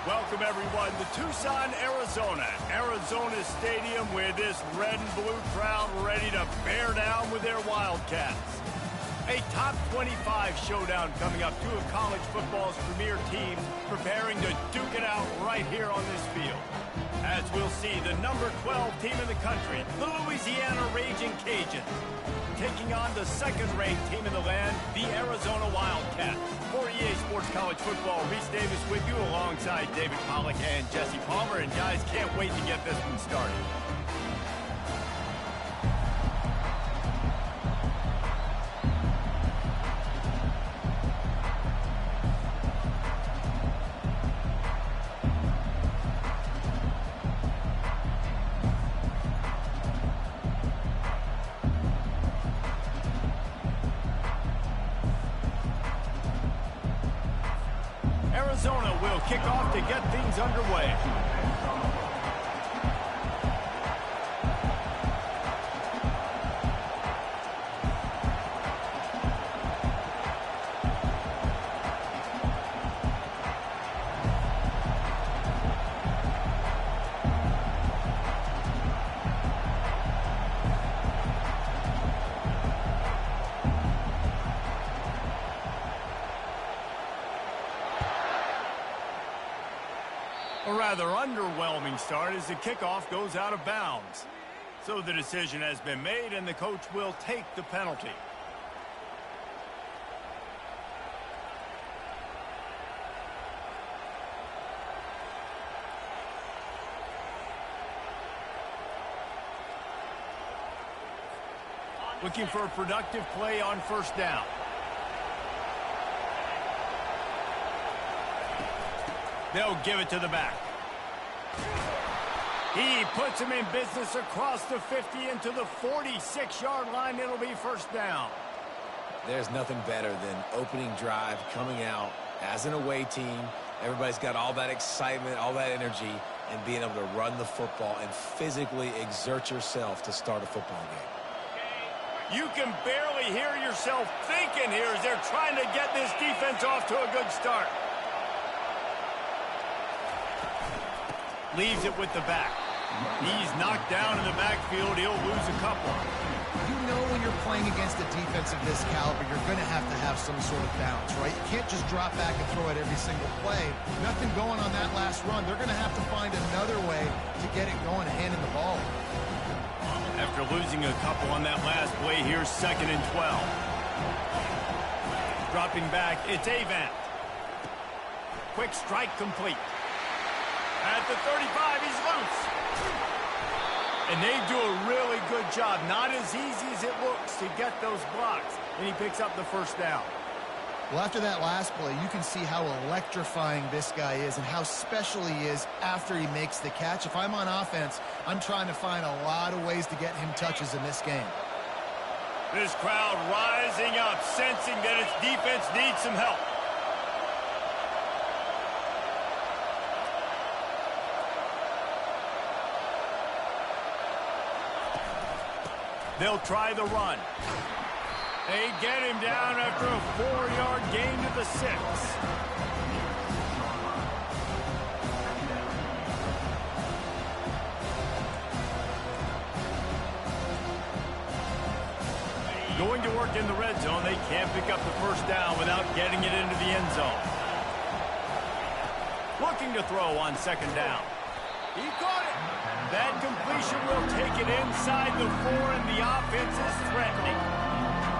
Welcome, everyone, to Tucson, Arizona. Arizona's stadium with this red and blue crowd ready to bear down with their Wildcats. A top 25 showdown coming up. Two of college football's premier teams preparing to duke it out right here on this field. As we'll see, the number 12 team in the country, the Louisiana Raging Cajuns, taking on the second-ranked team in the land, the Arizona Wildcats. For EA Sports College Football, Reese Davis with you alongside David Pollack and Jesse Palmer. And guys, can't wait to get this one started. Arizona will kick off to get things underway. A rather underwhelming start as the kickoff goes out of bounds. So the decision has been made, and the coach will take the penalty. Looking for a productive play on first down. They'll give it to the back. He puts him in business across the 50 into the 46-yard line. It'll be first down. There's nothing better than opening drive, coming out as an away team. Everybody's got all that excitement, all that energy, and being able to run the football and physically exert yourself to start a football game. You can barely hear yourself thinking here as they're trying to get this defense off to a good start. Leaves it with the back. He's knocked down in the backfield. He'll lose a couple. You know when you're playing against a defense of this caliber, you're going to have some sort of balance, right? You can't just drop back and throw it every single play. Nothing going on that last run. They're going to have to find another way to get it going, handing the ball. After losing a couple on that last play, here's 2nd and 12. Dropping back, it's Avant. Quick strike complete. At the 35, he's loose. And they do a really good job. Not as easy as it looks to get those blocks. And he picks up the first down. Well, after that last play, you can see how electrifying this guy is and how special he is after he makes the catch. If I'm on offense, I'm trying to find a lot of ways to get him touches in this game. This crowd rising up, sensing that its defense needs some help. They'll try the run. They get him down after a 4-yard gain to the 6. Going to work in the red zone. They can't pick up the first down without getting it into the end zone. Looking to throw on 2nd down. He caught it. That completion will take it inside the 4, and the offense is threatening.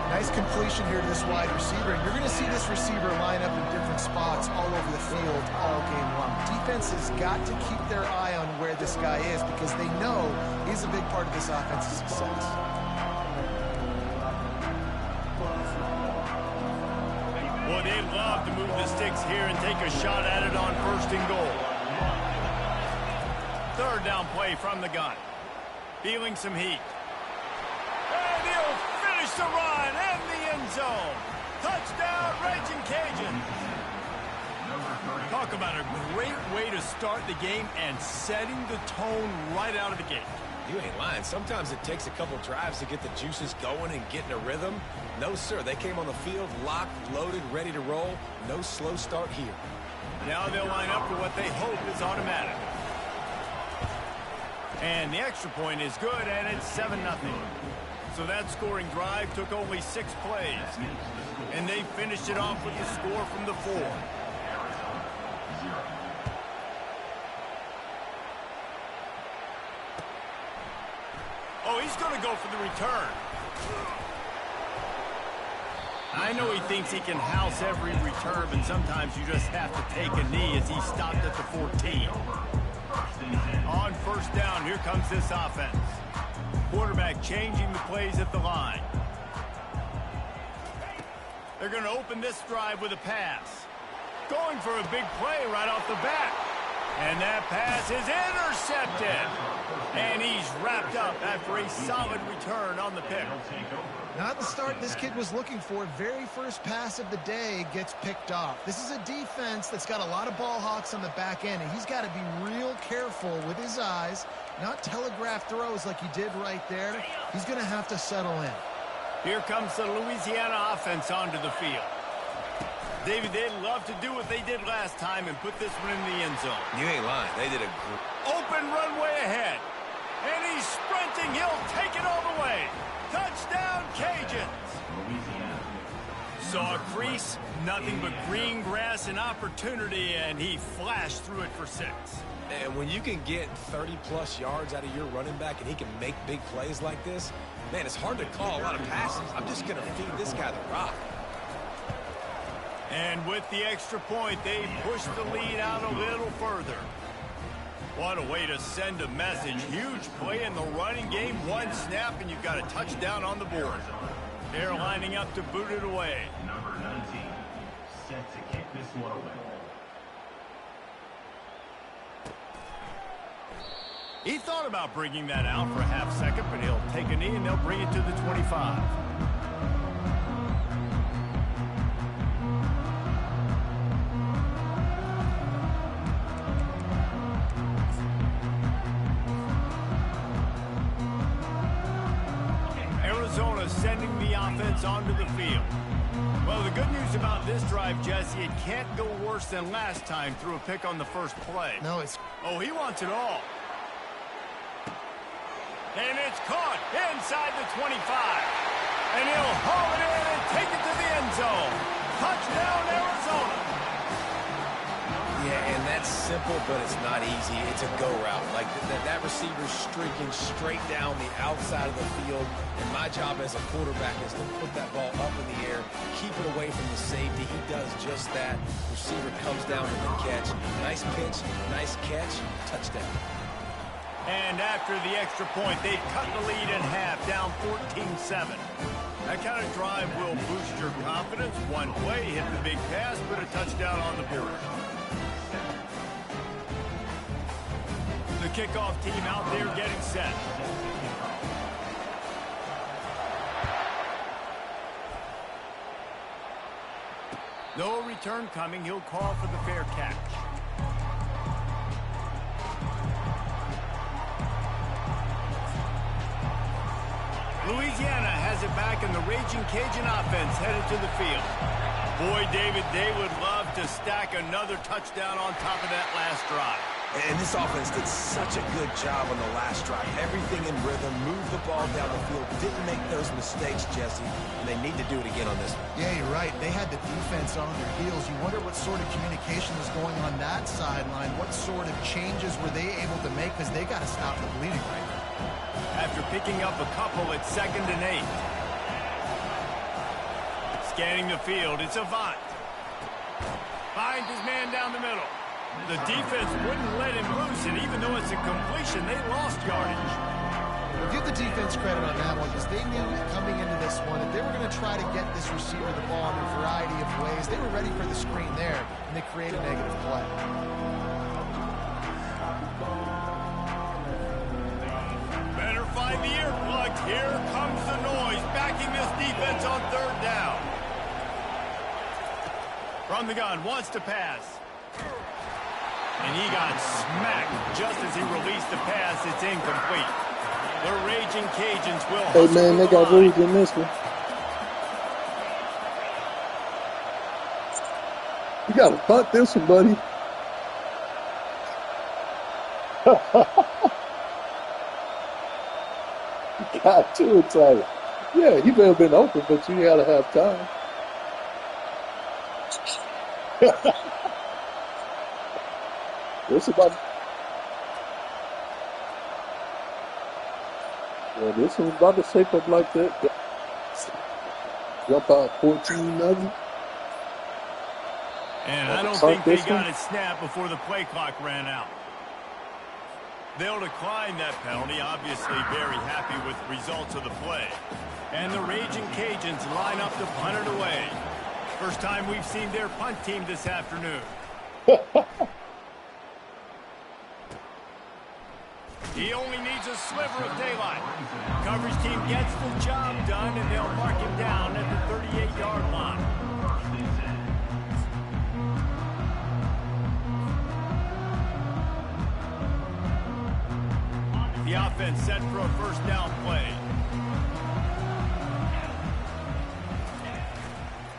Nice completion here to this wide receiver. And you're going to see this receiver line up in different spots all over the field all game long. Defense has got to keep their eye on where this guy is because they know he's a big part of this offense's success. Well, they'd love to move the sticks here and take a shot at it on 1st and goal. 3rd down play from the gun. Feeling some heat. And he'll finish the run in the end zone. Touchdown, Raging Cajuns. Talk about a great way to start the game and setting the tone right out of the gate. You ain't lying. Sometimes it takes a couple drives to get the juices going and get in a rhythm. No, sir. They came on the field locked, loaded, ready to roll. No slow start here. Now they'll line up for what they hope is automatic. And the extra point is good, and it's 7-0. So that scoring drive took only 6 plays. And they finished it off with the score from the 4. Oh, he's going to go for the return. I know he thinks he can house every return, but sometimes you just have to take a knee as he stopped at the 14. On first down, here comes this offense. Quarterback changing the plays at the line. They're going to open this drive with a pass. Going for a big play right off the bat. And that pass is intercepted. And he's wrapped up after a solid return on the pick. Not the start this kid was looking for. Very first pass of the day gets picked off. This is a defense that's got a lot of ball hawks on the back end, and he's got to be real careful with his eyes, not telegraph throws like he did right there. He's going to have to settle in. Here comes the Louisiana offense onto the field. David, they'd love to do what they did last time and put this one in the end zone. You ain't lying. They did a open runway ahead. And he's sprinting. He'll take it all the way. Touchdown, Cajuns. Saw a crease, nothing but green grass and opportunity, and he flashed through it for 6. And when you can get 30-plus yards out of your running back and he can make big plays like this, man, it's hard to call a lot of passes. I'm just going to feed this guy the rock. And with the extra point, they push the lead out a little further. What a way to send a message. Huge play in the running game. One snap, and you've got a touchdown on the board. They're lining up to boot it away. Number 19, set to kick this one away. He thought about bringing that out for a half second, but he'll take a knee, and they'll bring it to the 25. Sending the offense onto the field. Well, the good news about this drive, Jesse, it can't go worse than last time through a pick on the first play. No, it's... Oh, he wants it all. And it's caught inside the 25. And he'll haul it in and take it to the end zone. Touchdown, Arizona. Yeah, and that's simple, but it's not easy. It's a go route. Like that receiver's streaking straight down the outside of the field, and my job as a quarterback is to put that ball up in the air, keep it away from the safety. He does just that. Receiver comes down with the catch. Nice pitch, nice catch, touchdown. And after the extra point, they've cut the lead in half, down 14-7. That kind of drive will boost your confidence. One play, hit the big pass, put a touchdown on the board. The kickoff team out there getting set. No return coming. He'll call for the fair catch. Louisiana has it back, and the Raging Cajun offense headed to the field. Boy, David, they would love to stack another touchdown on top of that last drive. And this offense did such a good job on the last drive. Everything in rhythm, moved the ball down the field, didn't make those mistakes, Jesse, and they need to do it again on this one. Yeah, you're right. They had the defense on their heels. You wonder what sort of communication was going on that sideline. What sort of changes were they able to make, because they got to stop the bleeding right now. After picking up a couple, it's 2nd and 8. Scanning the field, it's Avant. Finds his man down the middle. The defense wouldn't let him loose, and even though it's a completion, they lost yardage. We'll give the defense credit on that one, because they knew coming into this one that they were going to try to get this receiver the ball in a variety of ways. They were ready for the screen there, and they created a negative play. Better find the earplugs. Here comes the noise, backing this defense on 3rd down. From the gun, wants to pass. And he got smacked just as he released the pass. It's incomplete. The Raging Cajuns will... Hey, man, they got rules in this one. You got to punt this one, buddy. Got too excited. Yeah, he may have been open, but you got to have time. This about, well, this one's about to shape up like that. Jump out 14-0. And I don't think they got it snapped before the play clock ran out. They'll decline that penalty, obviously very happy with the results of the play. And the Raging Cajuns line up to punt it away. First time we've seen their punt team this afternoon. He only needs a sliver of daylight. Coverage team gets the job done, and they'll mark him down at the 38-yard line. The offense set for a first down play.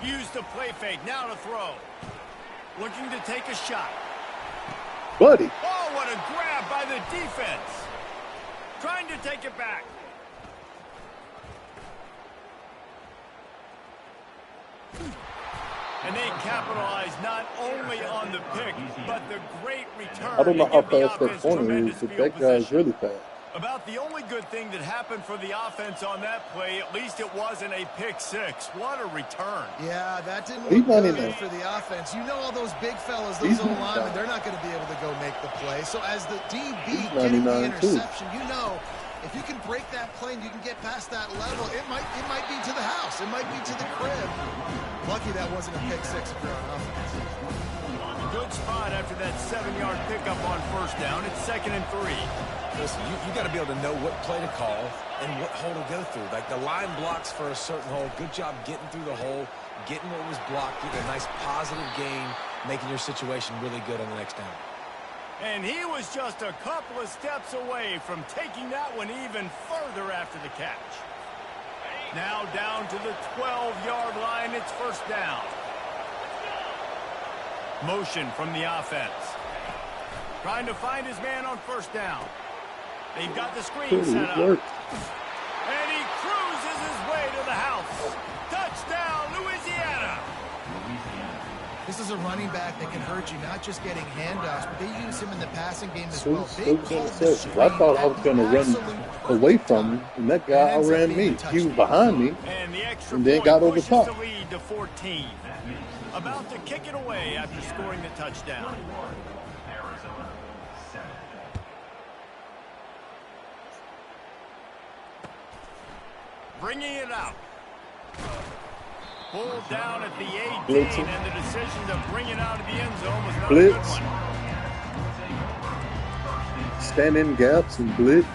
Use the play fake, now to throw. Looking to take a shot. Buddy. Oh, what a grab by the defense. Trying to take it back. And they capitalize not only on the pick, but the great return. I don't know how fast that corner is, but that guy's really fast. About the only good thing that happened for the offense on that play, at least it wasn't a pick six. What a return. Yeah, that didn't look good for the offense. You know all those big fellas, those O-linemen, they're not going to be able to go make the play. So as the DB getting the interception, you know, if you can break that play and you can get past that level, it might be to the house. It might be to the crib. Lucky that wasn't a pick six if you're on offense. Good spot after that 7-yard pickup on first down. It's 2nd and 3. Listen, you got to be able to know what play to call and what hole to go through. Like the line blocks for a certain hole. Good job getting through the hole, getting what was blocked, getting a nice positive gain, making your situation really good on the next down. And he was just a couple of steps away from taking that one even further after the catch. Now down to the 12-yard line. It's first down. Motion from the offense. Trying to find his man on first down. They've got the screen set up. And he cruises his way to the house. Touchdown, Louisiana. This is a running back that can hurt you, not just getting handoffs, but they use him in the passing game as well. I thought I was going to run away from him, and that guy outran me. He was behind me, and then got over top. The lead to 14. About to kick it away after scoring the touchdown. Bringing it out. Pulled down at the 18, and the decision to bring it out of the end zone was not a good one. Stand in gaps and blitz.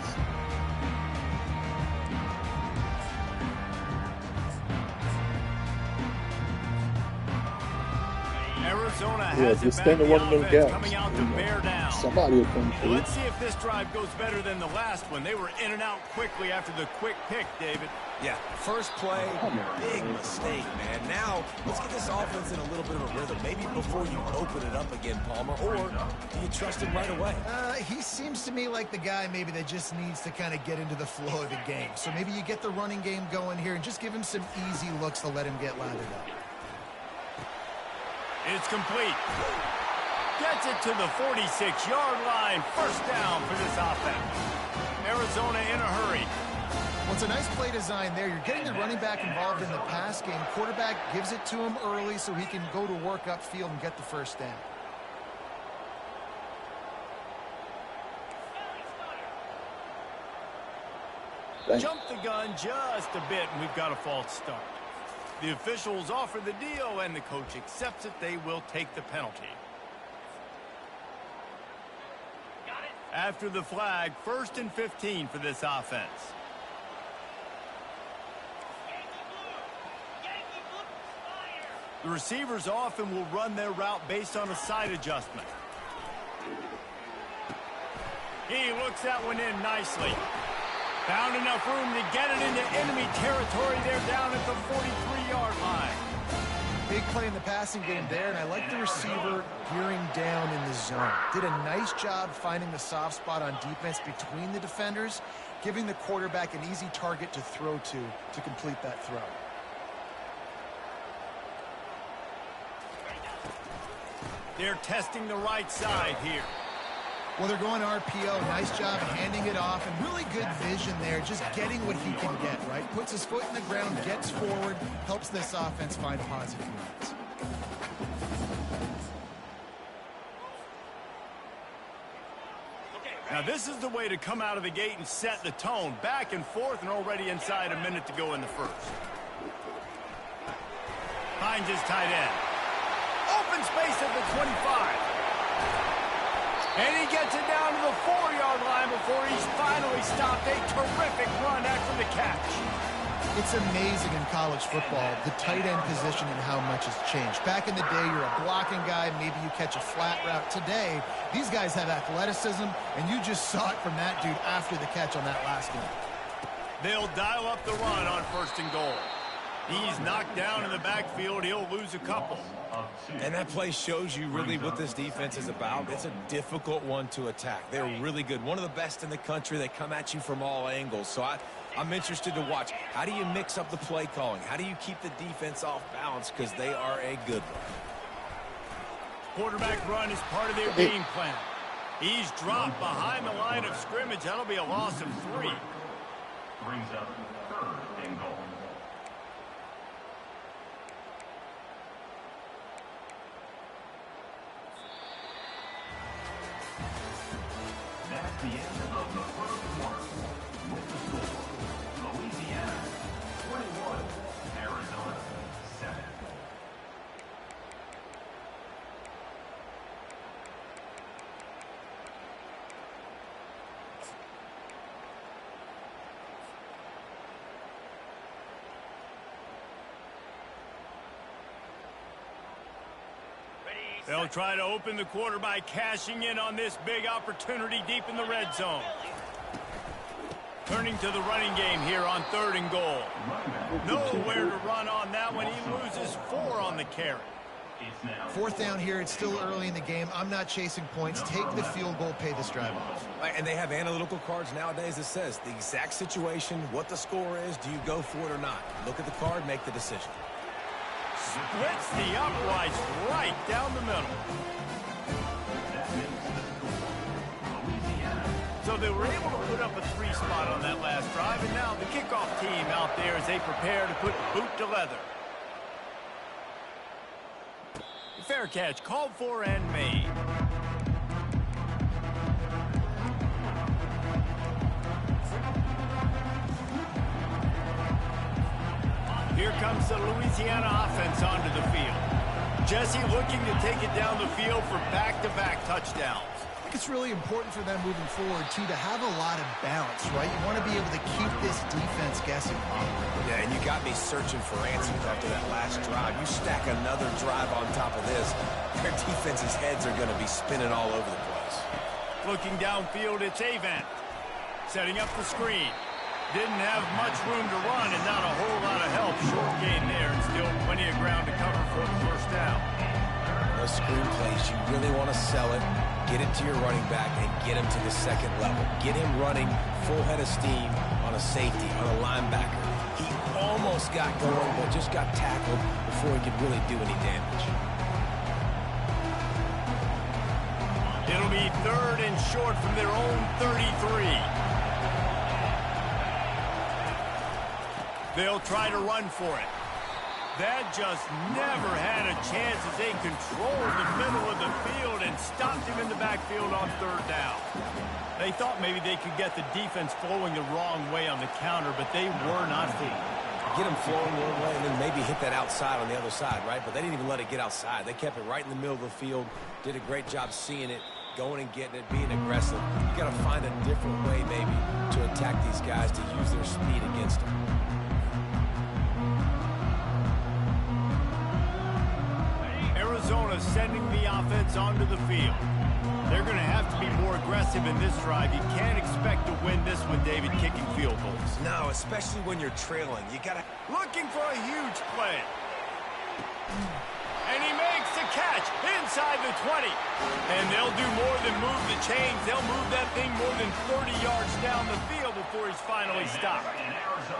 Arizona has just it stand back. in one of them gaps. Coming out to bear down. Somebody will come through. Let's see if this drive goes better than the last one. They were in and out quickly after the quick pick, David. Yeah, first play, big mistake, man. Now, let's get this offense in a little bit of a rhythm. Maybe before you open it up again, Palmer, or do you trust him right away? He seems to me like the guy maybe that just needs to kind of get into the flow of the game. So maybe you get the running game going here and just give him some easy looks to let him get lathered up. It's complete. Gets it to the 46-yard line. First down for this offense. Arizona in a hurry. Well, it's a nice play design there. You're getting the running back involved in the pass game. Quarterback gives it to him early so he can go to work upfield and get the first down. Jump the gun just a bit, and we've got a false start. The officials offer the deal, and the coach accepts it. They will take the penalty. After the flag, 1st and 15 for this offense. The receivers often will run their route based on a side adjustment. He looks that one in nicely. Found enough room to get it into enemy territory. They're down at the 43-yard line. Big play in the passing game there, and I like the receiver gearing down in the zone. Did a nice job finding the soft spot on defense between the defenders, giving the quarterback an easy target to throw to complete that throw. They're testing the right side here. Well, they're going RPO. Nice job handing it off, and really good vision there, just getting what he can get, right? Puts his foot in the ground, gets forward, helps this offense find positive yards. Now, this is the way to come out of the gate and set the tone. Back and forth, and already inside a minute to go in the first. Finds his tight end. Open space at the 25. And he gets it down to the 4-yard line before he's finally stopped. A terrific run after the catch. It's amazing in college football, the tight end position and how much has changed. Back in the day, you're a blocking guy, maybe you catch a flat route. Today, these guys have athleticism, and you just saw it from that dude after the catch on that last one. They'll dial up the run on 1st and goal. He's knocked down in the backfield. He'll lose a couple. And that play shows you really what this defense is about. It's a difficult one to attack. They're really good. One of the best in the country. They come at you from all angles. So I'm interested to watch. How do you mix up the play calling? How do you keep the defense off balance? Because they are a good one. Quarterback run is part of their game plan. He's dropped behind the line of scrimmage. That'll be a loss of 3. Brings up 3rd and goal. That's the end of the first quarter. With the score, Louisiana 21, Arizona 7. They'll try to open the quarter by cashing in on this big opportunity deep in the red zone. Turning to the running game here on 3rd and goal. Nowhere to run on that one. He loses 4 on the carry. 4th down here. It's still early in the game. I'm not chasing points. Take the field goal, pay this drive off. And they have analytical cards nowadays that says the exact situation, what the score is, do you go for it or not? Look at the card, make the decision. Splits the uprights right down the middle. So they were able to put up a 3 spot on that last drive, and now the kickoff team out there as they prepare to put boot to leather. Fair catch called for and made. Here comes the Louisiana offense onto the field. Jesse looking to take it down the field for back-to-back touchdowns. I think it's really important for them moving forward, too, to have a lot of balance, right? You want to be able to keep this defense guessing. Yeah, and you got me searching for answers after that last drive. You stack another drive on top of this, their defense's heads are going to be spinning all over the place. Looking downfield, it's Avant. Setting up the screen. Didn't have much room to run and not a whole lot of help. Short gain there and still plenty of ground to cover for the 1st down. Those screen plays, you really want to sell it, get it to your running back, and get him to the 2nd level. Get him running full head of steam on a safety, on a linebacker. He almost got going, but just got tackled before he could really do any damage. It'll be 3rd and short from their own 33. They'll try to run for it. That just never had a chance as they controlled the middle of the field and stopped him in the backfield on 3rd down. They thought maybe they could get the defense flowing the wrong way on the counter, but they were not fooled. Get them flowing one way and then maybe hit that outside on the other side, right? But they didn't even let it get outside. They kept it right in the middle of the field, did a great job seeing it, going and getting it, being aggressive. You got to find a different way maybe to attack these guys to use their speed against them. Arizona sending the offense onto the field. They're going to have to be more aggressive in this drive. You can't expect to win this one, David, kicking field goals. No, especially when you're trailing. You got to... Looking for a huge play. And he makes the catch inside the 20. And they'll do more than move the chains. They'll move that thing more than 30 yards down the field before he's finally stopped.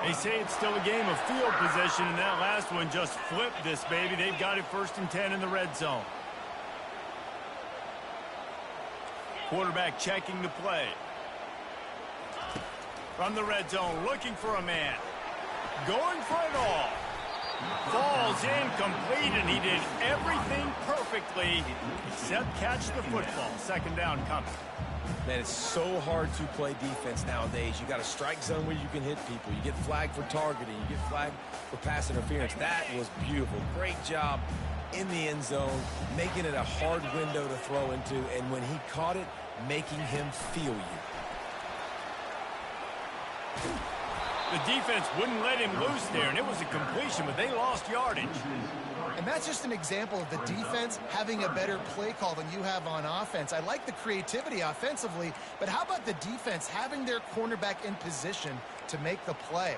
They say it's still a game of field position, and that last one just flipped this baby. They've got it 1st and 10 in the red zone. Quarterback checking the play. From the red zone, looking for a man. Going for it all. Falls incomplete, and he did everything perfectly except catch the football. 2nd down coming. Man, it's so hard to play defense nowadays. You got a strike zone where you can hit people. You get flagged for targeting. You get flagged for pass interference. That was beautiful. Great job in the end zone, making it a hard window to throw into, and when he caught it, making him feel you. The defense wouldn't let him loose there, and it was a completion, but they lost yardage. And that's just an example of the defense having a better play call than you have on offense. I like the creativity offensively, but how about the defense having their cornerback in position to make the play?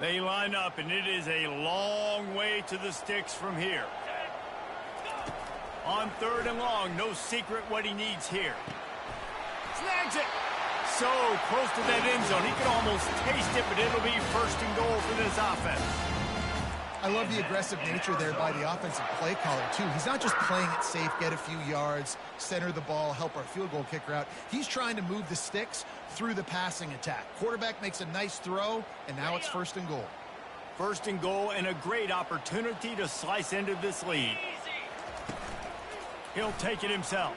They line up, and it is a long way to the sticks from here. On 3rd and long, no secret what he needs here. Snags it. So close to that end zone. He can almost taste it, but it'll be 1st and goal for this offense. I love the aggressive nature there by the offensive play caller, too. He's not just playing it safe, get a few yards, center the ball, help our field goal kicker out. He's trying to move the sticks through the passing attack. Quarterback makes a nice throw, and now it's 1st and goal. 1st and goal, and a great opportunity to slice into this lead. He'll take it himself.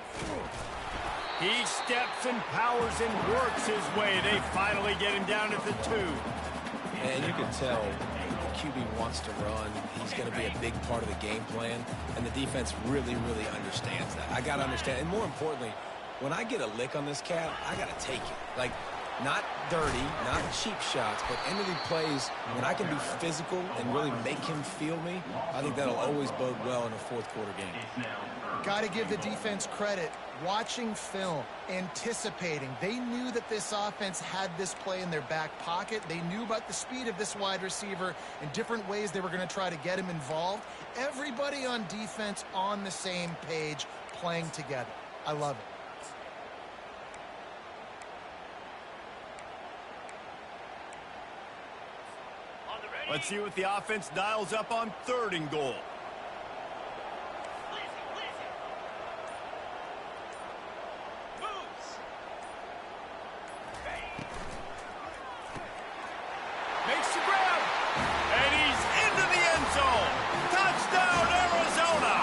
He steps and powers and works his way. They finally get him down at the 2. And you can tell the QB wants to run. He's going to be a big part of the game plan, and the defense really, really understands that. I got to understand, and more importantly, when I get a lick on this cat, I got to take it. Like, not dirty, not cheap shots, but end of the plays, when I can be physical and really make him feel me, I think that'll always bode well in a 4th quarter game. Got to give the defense credit. Watching film, anticipating. They knew that this offense had this play in their back pocket. They knew about the speed of this wide receiver and different ways they were going to try to get him involved. Everybody on defense on the same page, playing together. I love it. Let's see what the offense dials up on 3rd and goal. Makes the grab, and he's into the end zone. Touchdown, Arizona!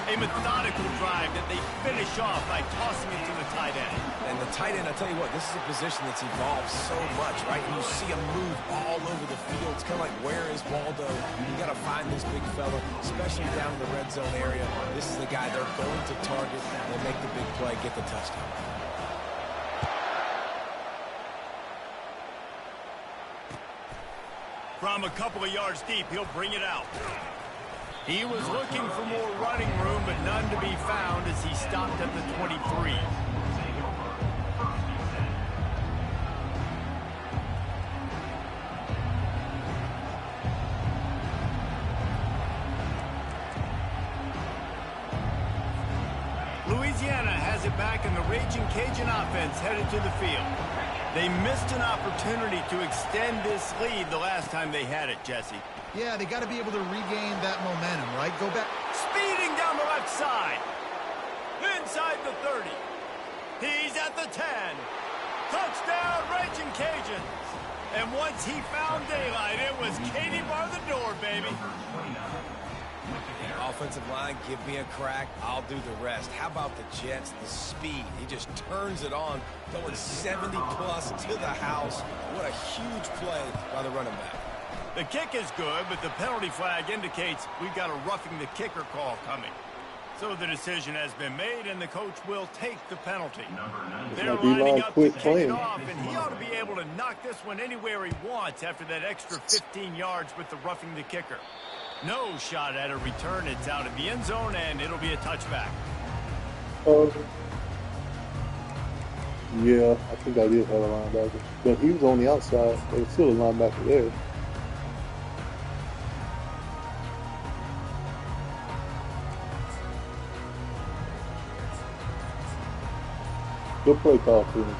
A methodical drive that they finish off by tossing it to the tight end. And the tight end, I'll tell you what, this is a position that's evolved so much, right? And you see him move all over the field. It's kind of like, where is Waldo? You got to find this big fella, especially down in the red zone area. This is the guy they're going to target and make the big play, get the touchdown. From a couple of yards deep, he'll bring it out. He was looking for more running room, but none to be found as he stopped at the 23. Louisiana has it back, and the Raging Cajun offense headed to the field. They missed an opportunity to extend this lead the last time they had it, Jesse. Yeah, they got to be able to regain that momentum, right? Go back. Speeding down the left side. Inside the 30. He's at the 10. Touchdown, Raging Cajuns. And once he found daylight, it was Katie bar the door, baby. Offensive line, give me a crack, I'll do the rest. How about the Jets, the speed? He just turns it on, going 70-plus to the house. What a huge play by the running back. The kick is good, but the penalty flag indicates we've got a roughing the kicker call coming. So the decision has been made, and the coach will take the penalty. They're lining up to kick it off, and he ought to be able to knock this one anywhere he wants after that extra 15 yards with the roughing the kicker. No shot at a return. It's out of the end zone, and it'll be a touchback. Yeah, I think I did have a linebacker. But he was on the outside. There's still a linebacker there. Good play call for him.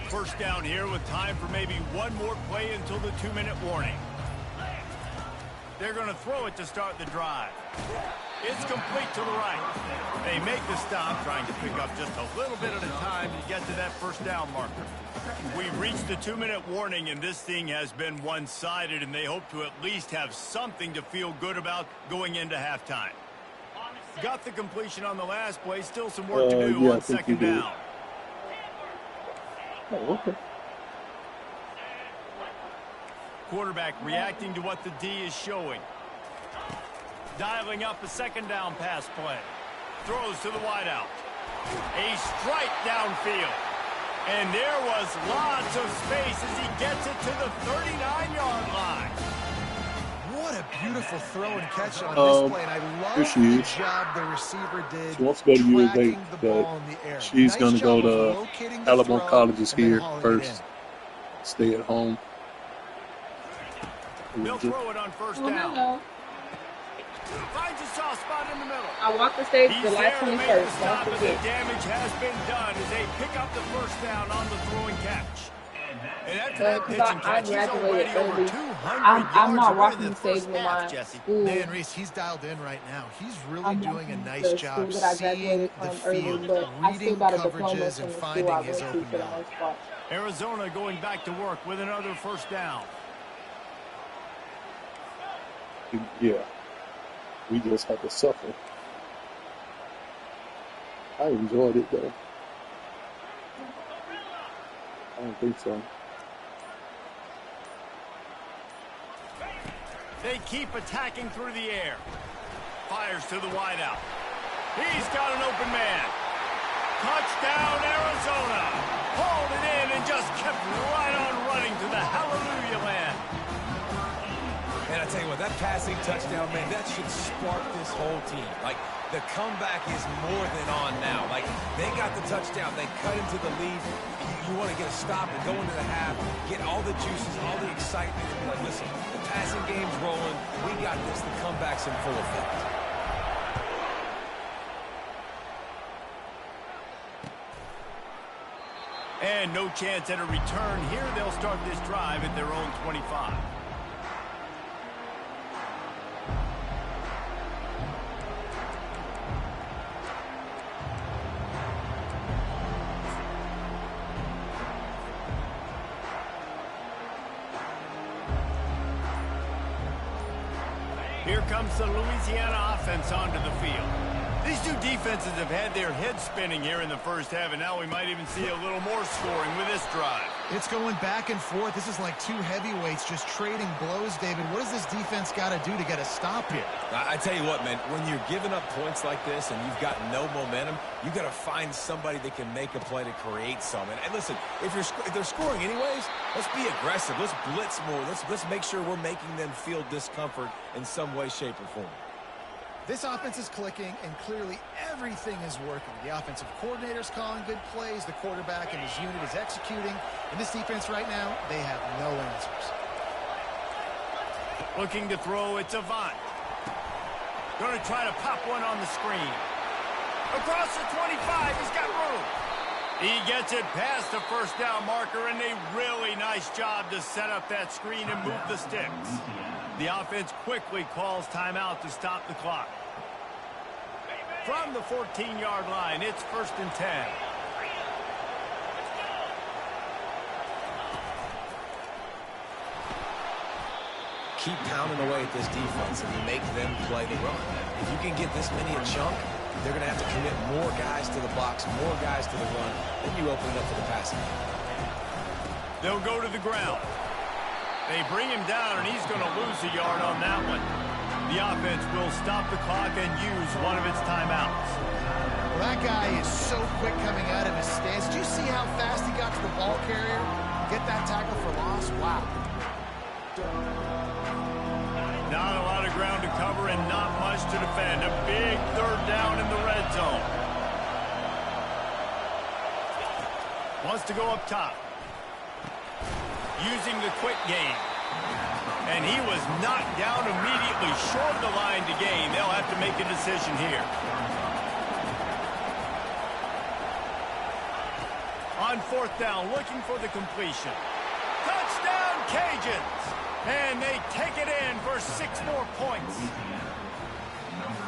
First down here with time for maybe one more play until the 2-minute warning. They're going to throw it to start the drive. It's complete to the right. They make the stop, trying to pick up just a little bit at a time to get to that first down marker. We've reached the 2-minute warning, and this thing has been one-sided, and they hope to at least have something to feel good about going into halftime. Got the completion on the last play. Still some work to do on second down. Oh, okay. Quarterback reacting to what the D is showing. Dialing up a second down pass play. Throws to the wideout. A strike downfield. And there was lots of space as he gets it to the 39-yard line. What a beautiful throw and catch on this play, and I love the job the receiver did. She wants to go to U of H, but she's going to go to Alabama Colleges here first. Stay at home. They'll throw it on first down. Finds a soft spot in the middle. I walked the stage July 21st. Stop, and the damage has been done as they pick up the first down on the throw and catch. And after that pitch and catch, he's already over 200 I'm not yards walking in the the stage first with half, my Jesse. school. Dan Reese, he's dialed in right now. He's really doing a nice job that I seeing graduated the from early, field, but I still reading got a diploma coverages, from and the finding school I his went to open for the guy. most part. Arizona going back to work with another first down. Yeah. We just have to suffer. I enjoyed it, though. I don't think so. They keep attacking through the air. Fires to the wideout. He's got an open man. Touchdown, Arizona. Hauled it in and just kept right on running to the hallelujah land. And I tell you what, that passing touchdown, man, that should spark this whole team. Like, the comeback is more than on now. Like, they got the touchdown. They cut into the lead. You want to get a stop and go into the half, get all the juices, all the excitement, and be like, listen, the passing game's rolling. We got this. The comeback's in full effect. And no chance at a return here. They'll start this drive at their own 25. Here comes the Louisiana offense onto the field. These two defenses have had their heads spinning here in the first half, and now we might even see a little more scoring with this drive. It's going back and forth. This is like two heavyweights just trading blows, David. What does this defense got to do to get a stop here? I tell you what, man, when you're giving up points like this and you've got no momentum, you got to find somebody that can make a play to create some. And listen, if they're scoring anyways, let's be aggressive. Let's blitz more. Let's make sure we're making them feel discomfort in some way, shape, or form. This offense is clicking, and clearly everything is working. The offensive coordinator's calling good plays. The quarterback and his unit is executing. And this defense right now, they have no answers. Looking to throw, it's Avant. Going to try to pop one on the screen. Across the 25, he's got room. He gets it past the first down marker, and a really nice job to set up that screen and move the sticks. The offense quickly calls timeout to stop the clock. From the 14-yard line, it's 1st and 10. Keep pounding away at this defense and make them play the run. If you can get this many a chunk, they're going to have to commit more guys to the box, more guys to the run, then you open it up for the passing. They'll go to the ground. They bring him down, and he's going to lose a yard on that one. The offense will stop the clock and use one of its timeouts. Well, that guy is so quick coming out of his stance. Did you see how fast he got to the ball carrier? Get that tackle for loss? Wow. Not a lot of ground to cover and not much to defend. A big third down in the red zone. Wants to go up top. Using the quick game. And he was knocked down immediately short the line to gain. They'll have to make a decision here. On fourth down, looking for the completion. Touchdown, Cajuns! And they take it in for 6 more points.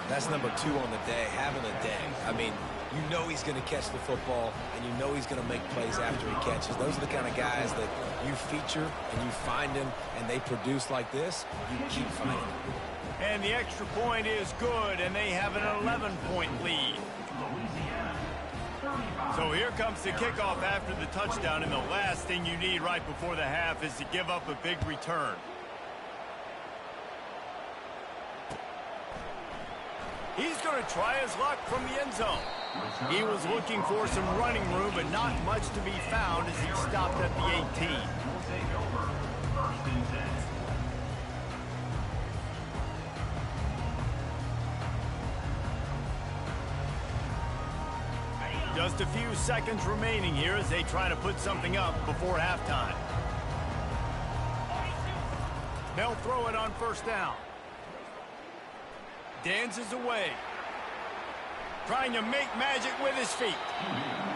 That's number 2 on the day, having a day. I mean, you know he's going to catch the football, and you know he's going to make plays after he catches. Those are the kind of guys that you feature, and you find them, and they produce like this. You keep finding them. And the extra point is good, and they have an 11-point lead. So here comes the kickoff after the touchdown, and the last thing you need right before the half is to give up a big return. He's going to try his luck from the end zone. He was looking for some running room, but not much to be found as he stopped at the 18. Just a few seconds remaining here as they try to put something up before halftime. They'll throw it on first down. Dances away. Trying to make magic with his feet.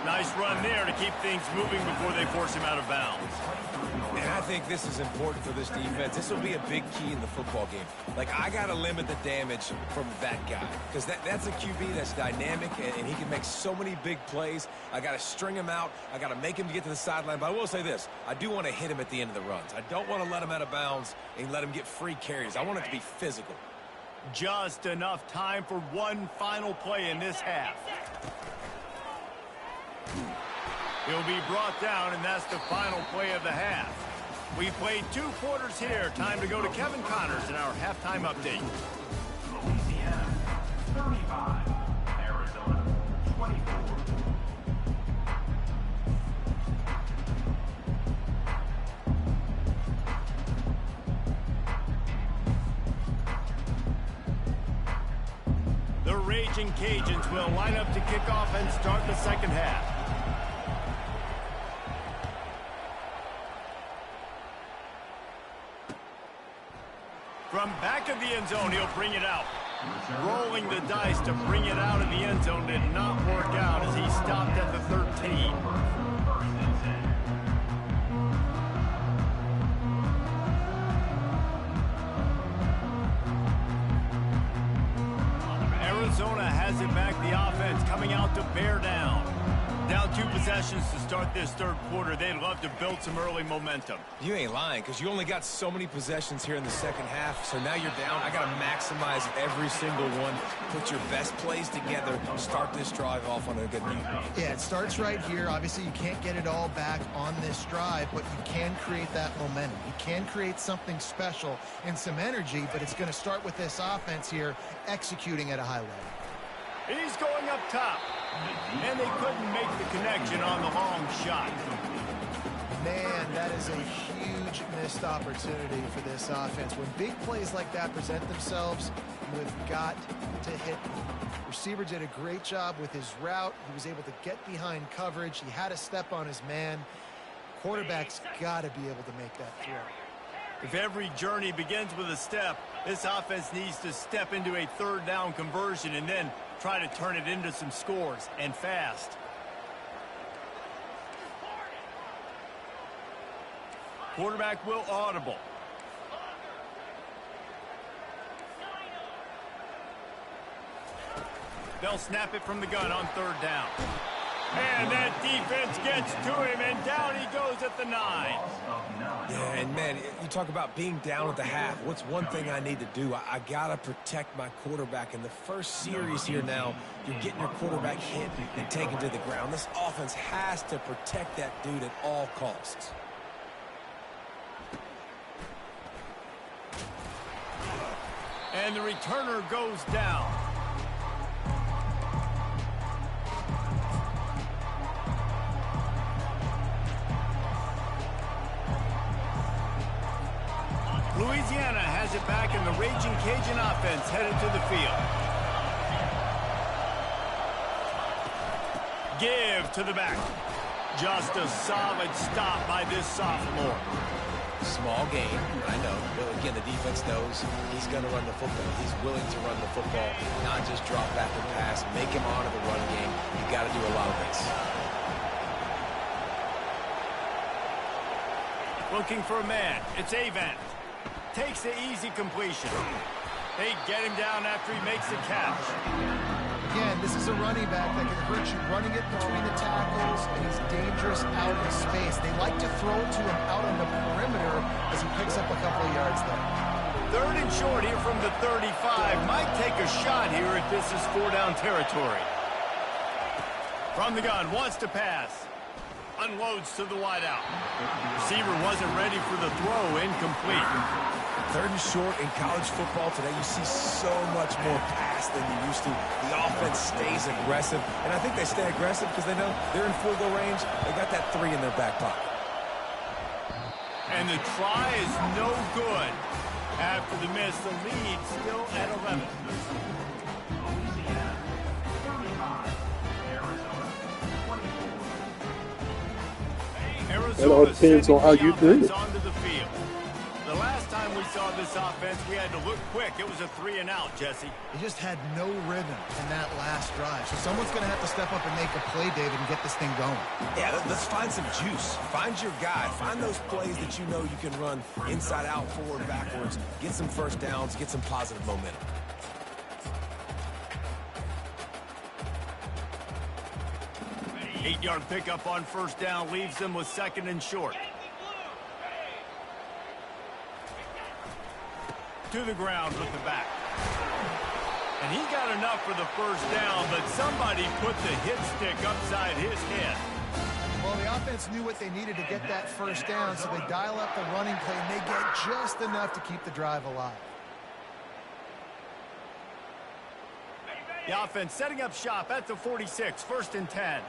Nice run there to keep things moving before they force him out of bounds. And I think this is important for this defense. This will be a big key in the football game. Like, I got to limit the damage from that guy. Because that's a QB that's dynamic, and he can make so many big plays. I got to string him out. I got to make him to get to the sideline. But I will say this. I do want to hit him at the end of the runs. I don't want to let him out of bounds and let him get free carries. I want it to be physical. Just enough time for one final play in this half. He'll be brought down, and that's the final play of the half. We played 2 quarters here. Time to go to Kevin Connors in our halftime update. Louisiana, 35. Arizona, 24. The Raging Cajuns will line up to kick off and start the second half. From back of the end zone, he'll bring it out. Rolling the dice to bring it out of the end zone did not work out as he stopped at the 13. Arizona has it back, the offense coming out to bear down. Down 2 possessions to start this third quarter. They'd love to build some early momentum. You ain't lying, because you only got so many possessions here in the second half, so now you're down. I got to maximize every single one, put your best plays together, start this drive off on a good note. Yeah, it starts right here. Obviously, you can't get it all back on this drive, but you can create that momentum. You can create something special and some energy, but it's going to start with this offense here executing at a high level. He's going up top, and they couldn't make the connection on the long shot. Man, that is a huge missed opportunity for this offense. When big plays like that present themselves, you have got to hit them. Receiver did a great job with his route. He was able to get behind coverage. He had a step on his man. Quarterback's got to be able to make that throw. If every journey begins with a step, this offense needs to step into a third down conversion and then try to turn it into some scores, and fast. Quarterback will audible. They'll snap it from the gun on third down. And that defense gets to him, and down he goes at the 9. Yeah, and man, you talk about being down at the half. What's one thing I need to do? I got to protect my quarterback. In the first series here now, you're getting your quarterback hit and taken to the ground. This offense has to protect that dude at all costs. And the returner goes down. Louisiana has it it back, and the Raging Cajun offense headed to the field. Give to the back. Just a solid stop by this sophomore. Small gain, I know. But again, the defense knows he's going to run the football. He's willing to run the football, not just drop back and pass, make him honor the run game. You got to do a lot of this. Looking for a man. It's Avant. Takes the easy completion. They get him down after he makes the catch. Again, this is a running back that can hurt you running it between the tackles, and he's dangerous out in space. They like to throw it to him out on the perimeter as he picks up a couple of yards there. 3rd and short here from the 35. Might take a shot here if this is 4-down territory. From the gun, wants to pass. Unloads to the wideout. Receiver wasn't ready for the throw, incomplete. 3rd and short in college football today, you see so much more pass than you used to. The offense stays aggressive, and I think they stay aggressive because they know they're in field goal range. They got that 3 in their back pocket. And the try is no good. After the miss, the lead still at 11. Louisiana, 35. Arizona, 24. It all depends on how you do it. Onto the field. The last time we saw this offense, we had to look quick. It was a 3-and-out, Jesse. They just had no rhythm in that last drive. So someone's going to have to step up and make a play, David, and get this thing going. Yeah, let's find some juice. Find your guy. Find those plays that you know you can run inside out, forward, backwards. Get some first downs. Get some positive momentum. Eight-yard pickup on 1st down leaves them with 2nd and short. To the ground with the back. And he got enough for the 1st down, but somebody put the hit stick upside his head. Well, the offense knew what they needed to get that 1st down, so they dial up the running play, and they get just enough to keep the drive alive. The offense setting up shop at the 46, 1st and 10.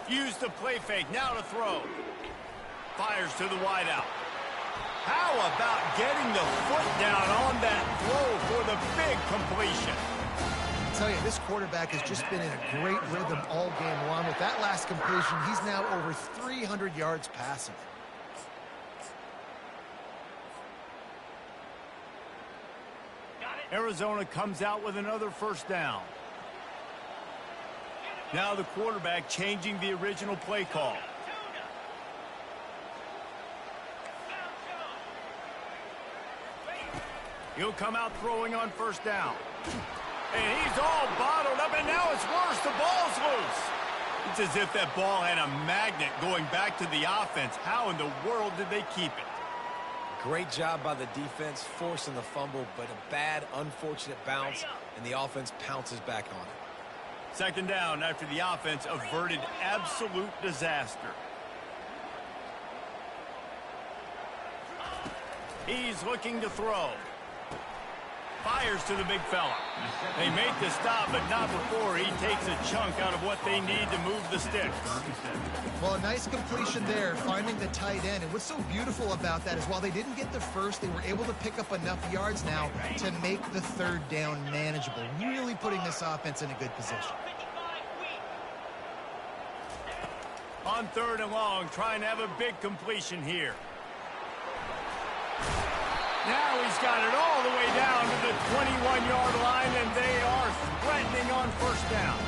Use the play fake, now to throw. Fires to the wideout. How about getting the foot down on that throw for the big completion? I tell you, this quarterback has just been in a great rhythm all game long. With that last completion, he's now over 300 yards passing. Arizona comes out with another 1st down. Now the quarterback changing the original play call. He'll come out throwing on 1st down. And he's all bottled up, and now it's worse. The ball's loose. It's as if that ball had a magnet going back to the offense. How in the world did they keep it? Great job by the defense, forcing the fumble, but a bad, unfortunate bounce, and the offense pounces back on it. 2nd down after the offense averted absolute disaster. He's looking to throw. Fires to the big fella. They make the stop, but not before he takes a chunk out of what they need to move the sticks. Well, a nice completion there, finding the tight end. And what's so beautiful about that is while they didn't get the 1st, they were able to pick up enough yards now to make the 3rd down manageable, really putting this offense in a good position. On 3rd and long, trying to have a big completion here. Now he's got it all the way down to the 21-yard line, and they are threatening on 1st down.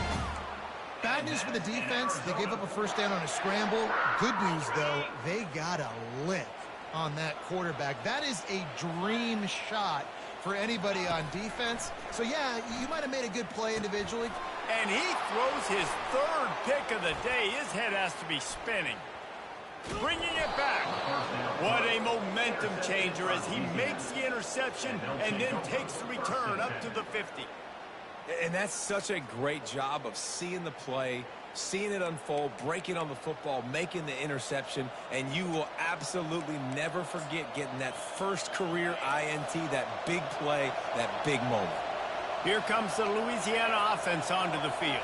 Bad news for the defense. They gave up a 1st down on a scramble. Good news, though, they got a lick on that quarterback. That is a dream shot for anybody on defense. So, yeah, you might have made a good play individually. And he throws his 3rd pick of the day. His head has to be spinning. Bringing it back. What a momentum changer as he makes the interception and then takes the return up to the 50. And that's such a great job of seeing the play, seeing it unfold, breaking on the football, making the interception, and you will absolutely never forget getting that 1st career INT, that big play, that big moment. Here comes the Louisiana offense onto the field.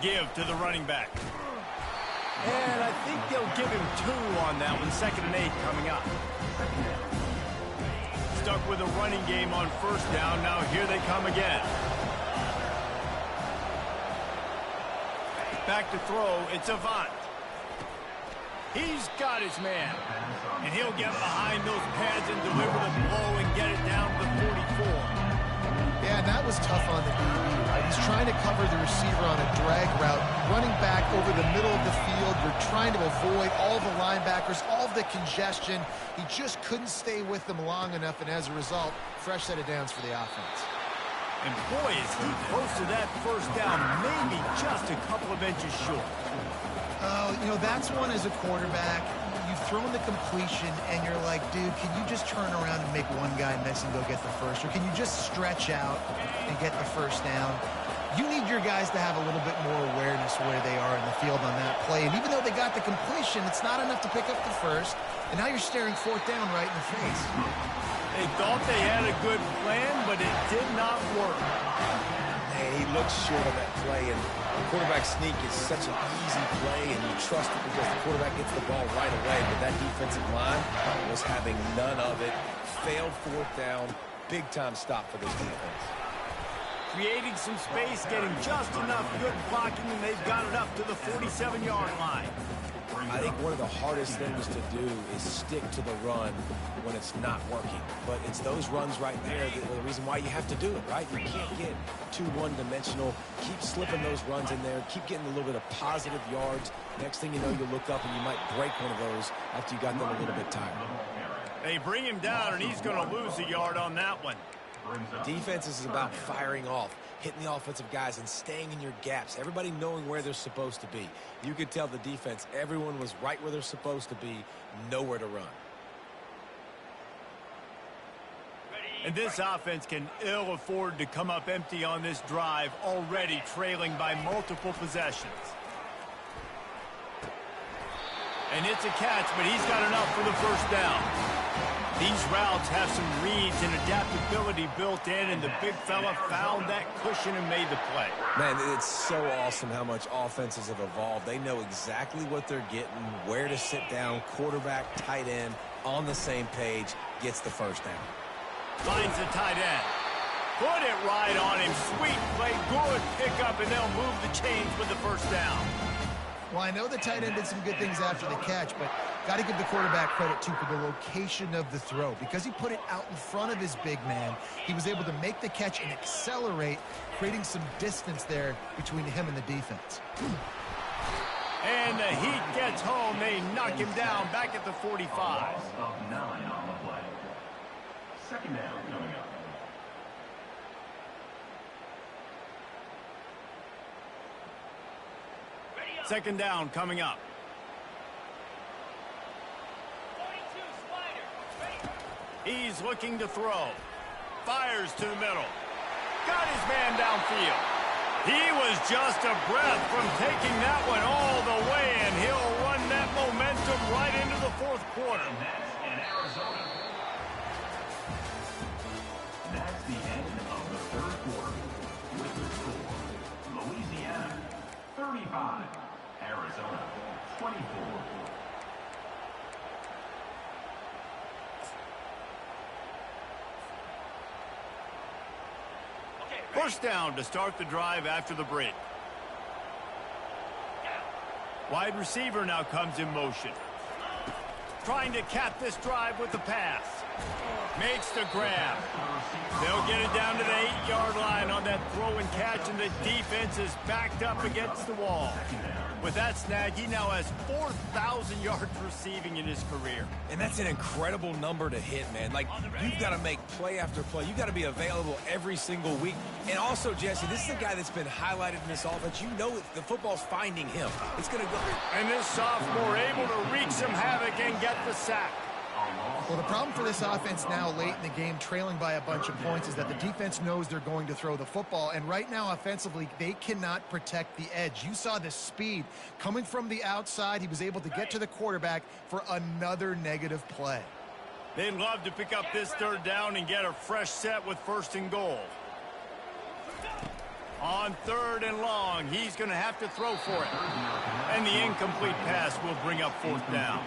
Give to the running back. And I think they'll give him 2 on that one. 2nd and 8 coming up. Stuck with a running game on 1st down. Now here they come again. Back to throw. It's Avant. He's got his man. And he'll get behind those pads and deliver the blow and get it down to the 44. Yeah, and that was tough on the DB, right? He's trying to cover the receiver on a drag route, running back over the middle of the field. You're trying to avoid all the linebackers, all of the congestion. He just couldn't stay with them long enough, and as a result, fresh set of downs for the offense. And boy, is he close to that 1st down, maybe just a couple of inches short. Oh, you know, that's one as a quarterback. You've thrown the completion, and you're like, dude, can you just turn around and make one guy miss and go get the first? Or can you just stretch out and get the 1st down? You need your guys to have a little bit more awareness where they are in the field on that play. And even though they got the completion, it's not enough to pick up the 1st. And now you're staring 4th down right in the face. They thought they had a good plan, but it did not work. Hey, he looks short of that play, and the quarterback sneak is such an easy play, and you trust it because the quarterback gets the ball right away. But that defensive line was having none of it. Failed 4th down. Big-time stop for this defense. Creating some space, getting just enough good blocking, and they've got it up to the 47-yard line. I think one of the hardest things to do is stick to the run when it's not working. But it's those runs right there that are the reason why you have to do it, right? You can't get too one-dimensional. Keep slipping those runs in there. Keep getting a little bit of positive yards. Next thing you know, you look up and you might break one of those after you got them a little bit tired. They bring him down, and he's going to lose a yard on that one. Defense is about firing off, hitting the offensive guys, and staying in your gaps. Everybody knowing where they're supposed to be. You could tell the defense, everyone was right where they're supposed to be, nowhere to run. And this offense can ill afford to come up empty on this drive, already trailing by multiple possessions. And it's a catch, but he's got enough for the 1st down. These routes have some reads and adaptability built in, and the big fella found that cushion and made the play. Man, it's so awesome how much offenses have evolved. They know exactly what they're getting, where to sit down, quarterback, tight end, on the same page, gets the 1st down. Finds the tight end. Put it right on him. Sweet play, good pickup, and they'll move the chains with the 1st down. Well, I know the tight end did some good things after the catch, but got to give the quarterback credit, too, for the location of the throw. Because he put it out in front of his big man, he was able to make the catch and accelerate, creating some distance there between him and the defense. And the Heat gets home. They knock him down back at the 45. 9 on the play. 2nd down coming up. Second down coming up. He's looking to throw. Fires to the middle. Got his man downfield. He was just a breath from taking that one all the way, and he'll run that momentum right into the 4th quarter. In Arizona. That's the end of the 3rd quarter. With the score, Louisiana 35, Arizona 24. First down to start the drive after the break. Wide receiver now comes in motion. Trying to cap this drive with the pass. Makes the grab. They'll get it down to the 8-yard line on that throw and catch, and the defense is backed up against the wall. With that snag, he now has 4,000 yards receiving in his career. And that's an incredible number to hit, man. Like, you've got to make play after play. You've got to be available every single week. And also, Jesse, this is a guy that's been highlighted in this offense. You know the football's finding him. It's going to go. And this sophomore able to wreak some havoc and get the sack. Well, the problem for this offense now late in the game, trailing by a bunch of points, is that the defense knows they're going to throw the football. And right now, offensively, they cannot protect the edge. You saw the speed coming from the outside. He was able to get to the quarterback for another negative play. They'd love to pick up this 3rd down and get a fresh set with 1st and goal. On 3rd and long, he's going to have to throw for it. And the incomplete pass will bring up 4th down.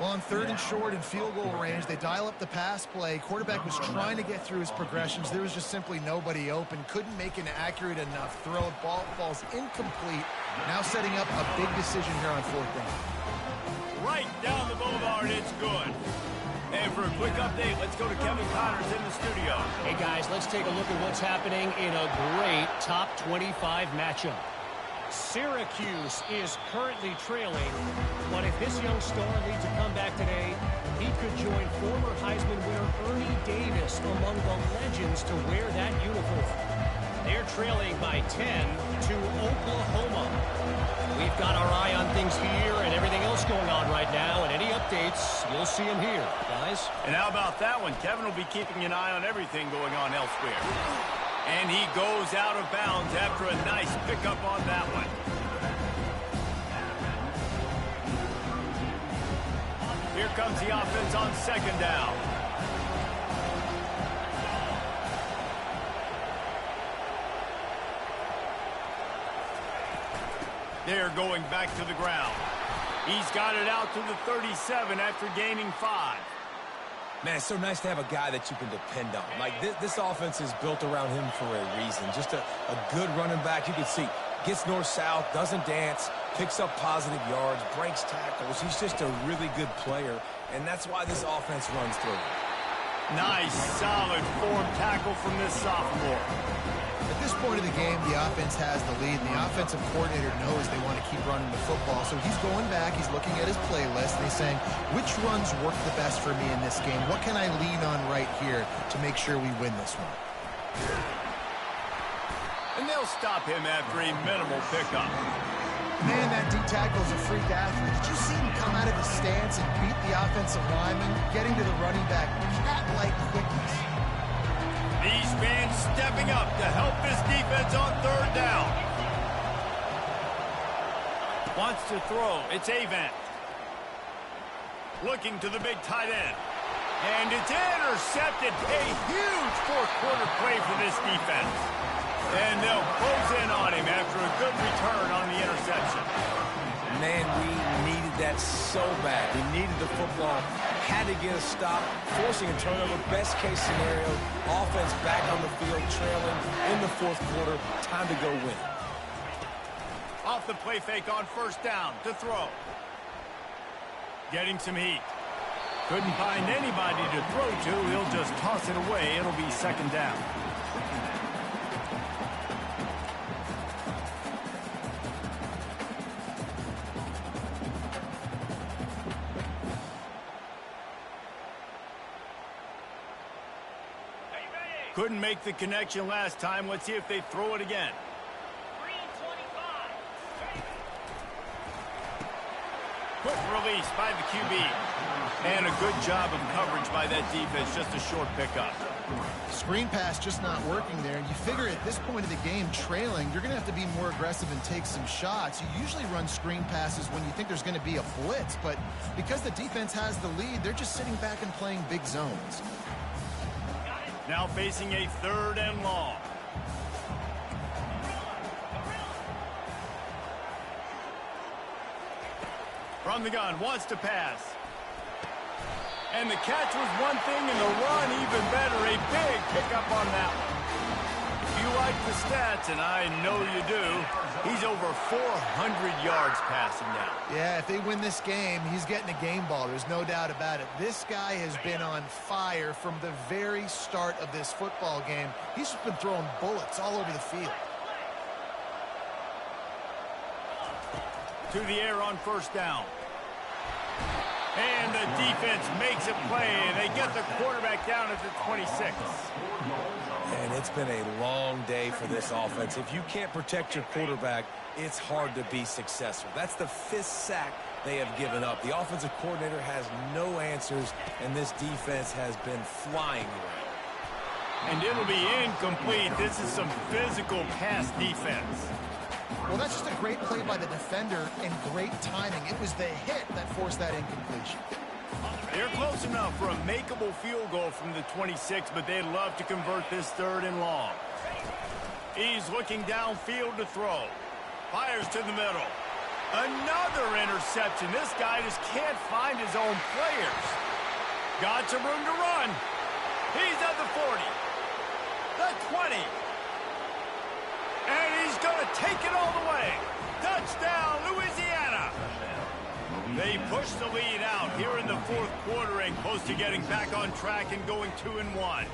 Well, on 3rd and short and field goal range, they dial up the pass play. Quarterback was trying to get through his progressions. There was just simply nobody open. Couldn't make an accurate enough throw. Ball falls incomplete. Now setting up a big decision here on 4th down. Right down the boulevard, it's good. And for a quick update, let's go to Kevin Connors in the studio. Hey, guys, let's take a look at what's happening in a great top 25 matchup. Syracuse is currently trailing, but if this young star leads a comeback today, he could join former Heisman winner Ernie Davis among the legends to wear that uniform. They're trailing by 10 to Oklahoma. We've got our eye on things here and everything else going on right now, and any updates, you'll see them here, guys. And how about that one? Kevin will be keeping an eye on everything going on elsewhere. And he goes out of bounds after a nice pickup on that one. Here comes the offense on 2nd down. They're going back to the ground. He's got it out to the 37 after gaining 5. Man, it's so nice to have a guy that you can depend on. Like, this offense is built around him for a reason. Just a good running back. You can see, gets north-south, doesn't dance, picks up positive yards, breaks tackles. He's just a really good player, and that's why this offense runs through. Nice, solid form tackle from this sophomore. At this point of the game, the offense has the lead, and the offensive coordinator knows they want to keep running the football. So he's going back, he's looking at his playlist, and he's saying, which runs work the best for me in this game? What can I lean on right here to make sure we win this one? And they'll stop him after a minimal pickup. Man, that D-tackle is a freak athlete. Did you see him come out of his stance and beat the offensive lineman, getting to the running back? Cat-like quickness. These fans stepping up to help this defense on 3rd down. Wants to throw. It's Avant. Looking to the big tight end. And it's intercepted. A huge 4th-quarter play for this defense. And they'll close in on him after a good return on the interception. Man, we needed that so bad. We needed the football. Had to get a stop, forcing a turnover. Best case scenario, offense back on the field, trailing in the 4th quarter. Time to go win. Off the play fake on 1st down to throw. Getting some heat. Couldn't find anybody to throw to. He'll just toss it away. It'll be 2nd down. Couldn't make the connection last time. Let's see if they throw it again. Quick release by the QB. And a good job of coverage by that defense. Just a short pickup. Screen pass just not working there. You figure at this point of the game, trailing, you're going to have to be more aggressive and take some shots. You usually run screen passes when you think there's going to be a blitz. But because the defense has the lead, they're just sitting back and playing big zones. Now facing a 3rd and long. From the gun, wants to pass. And the catch was one thing, and the run even better. A big pickup on that one. If you like the stats, and I know you do, he's over 400 yards passing now. Yeah, if they win this game, he's getting a game ball. There's no doubt about it. This guy has been on fire from the very start of this football game. He's just been throwing bullets all over the field. To the air on 1st down. And the defense makes a play, and they get the quarterback down at the 26. And it's been a long day for this offense. If you can't protect your quarterback, it's hard to be successful. That's the 5th sack they have given up. The offensive coordinator has no answers, and this defense has been flying around. And it'll be incomplete. This is some physical pass defense. Well, that's just a great play by the defender and great timing. It was the hit that forced that incompletion. They're close enough for a makeable field goal from the 26, but they'd love to convert this 3rd and long. He's looking downfield to throw. Fires to the middle. Another interception. This guy just can't find his own players. Got some room to run. He's at the 40. The 20. And he's going to take it all the way. Touchdown, Louisiana. They push the lead out here in the fourth quarter and close to getting back on track and going 2-1.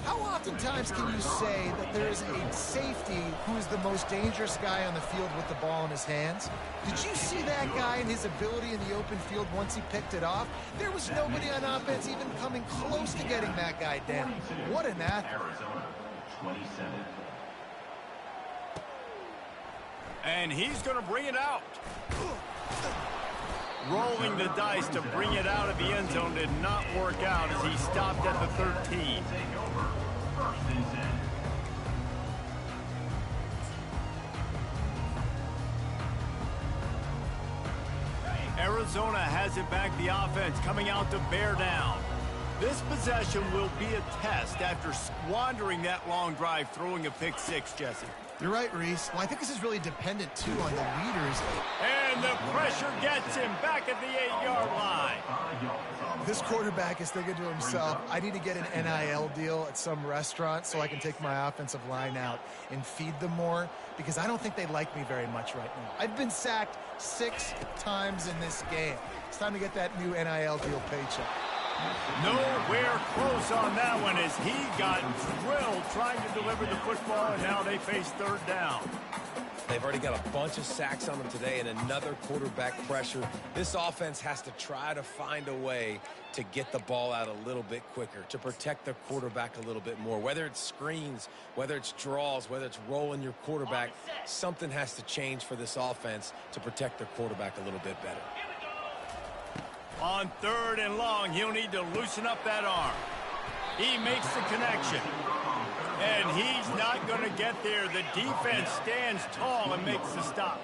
How oftentimes can you say that there is a safety who is the most dangerous guy on the field with the ball in his hands? Did you see that guy and his ability in the open field once he picked it off? There was nobody on offense even coming close to getting that guy down. What an athlete. Arizona, 27. And he's going to bring it out. Rolling the dice to bring it out of the end zone did not work out as he stopped at the 13. Take over. First and 10. Arizona has it back, the offense coming out to bear down. This possession will be a test after squandering that long drive, throwing a pick six, Jesse. You're right, Reese. Well, I think this is really dependent, too, on the leaders. And the pressure gets him back at the 8-yard line. This quarterback is thinking to himself, I need to get an NIL deal at some restaurant so I can take my offensive line out and feed them more, because I don't think they like me very much right now. I've been sacked 6 times in this game. It's time to get that new NIL deal paycheck. Nowhere close on that one as he got drilled trying to deliver the football, and now they face third down. They've already got a bunch of sacks on them today and another quarterback pressure. This offense has to try to find a way to get the ball out a little bit quicker, to protect their quarterback a little bit more. Whether it's screens, whether it's draws, whether it's rolling your quarterback, something has to change for this offense to protect their quarterback a little bit better. On third and long, he'll need to loosen up that arm. He makes the connection. And he's not going to get there. The defense stands tall and makes the stop.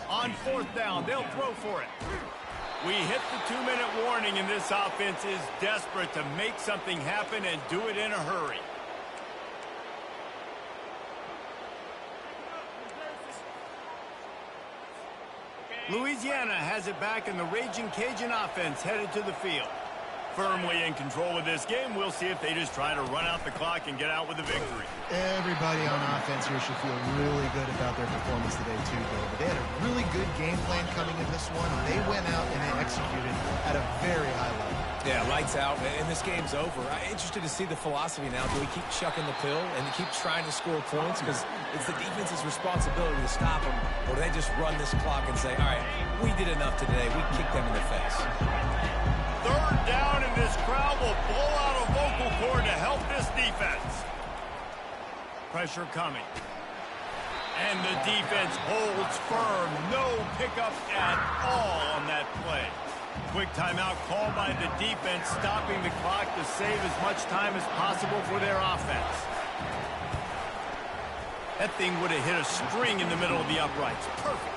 On fourth down, they'll throw for it. We hit the 2-minute warning, and this offense is desperate to make something happen and do it in a hurry. Louisiana has it back, and the Raging Cajun offense headed to the field. Firmly in control of this game. We'll see if they just try to run out the clock and get out with a victory. Everybody on offense here should feel really good about their performance today, too, David. They had a really good game plan coming in this one. They went out and they executed at a very high level. Yeah, lights out, and this game's over. I'm interested to see the philosophy now. Do we keep chucking the pill and keep trying to score points? Because it's the defense's responsibility to stop them. Or do they just run this clock and say, all right, we did enough today. We kicked them in the face. Third down, and this crowd will blow out a vocal cord to help this defense. Pressure coming. And the defense holds firm. No pickup at all on that play. Quick timeout called by the defense, stopping the clock to save as much time as possible for their offense. That thing would have hit a string in the middle of the uprights. Perfect.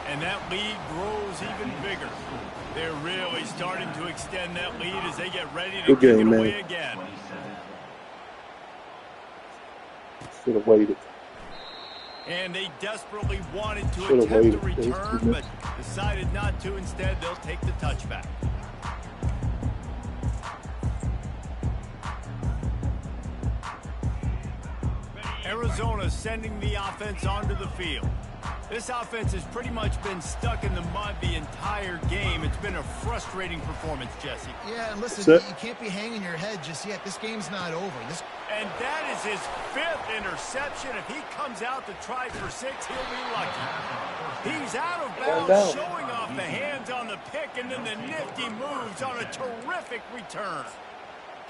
And that lead grows even bigger. They're really starting to extend that lead as they get ready to kick it away again. Should have waited. And they desperately wanted to attempt to return, but decided not to. Instead, they'll take the touchback. Arizona sending the offense onto the field. This offense has pretty much been stuck in the mud the entire game. It's been a frustrating performance, Jesse. Yeah, and listen, you can't be hanging your head just yet. This game's not over. And that is his 5th interception. If he comes out to try for 6, he'll be lucky. He's out of bounds, showing off the hands on the pick, and then the nifty moves on a terrific return.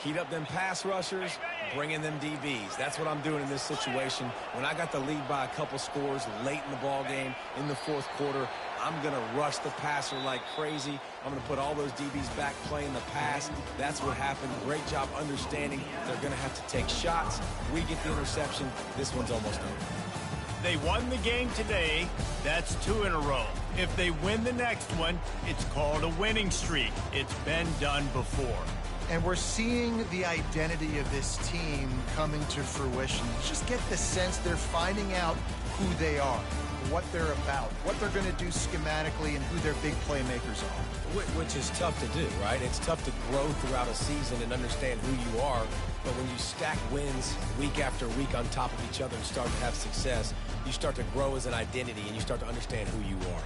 Heat up them pass rushers, bring in them DBs. That's what I'm doing in this situation. When I got the lead by a couple scores late in the ball game, in the fourth quarter, I'm going to rush the passer like crazy. I'm going to put all those DBs back playing the pass. That's what happened. Great job understanding they're going to have to take shots. We get the interception. This one's almost over. They won the game today. That's 2 in a row. If they win the next one, it's called a winning streak. It's been done before. And we're seeing the identity of this team coming to fruition. You just get the sense they're finding out who they are, what they're about, what they're going to do schematically, and who their big playmakers are. Which is tough to do, right? It's tough to grow throughout a season and understand who you are. But when you stack wins week after week on top of each other and start to have success, you start to grow as an identity and you start to understand who you are.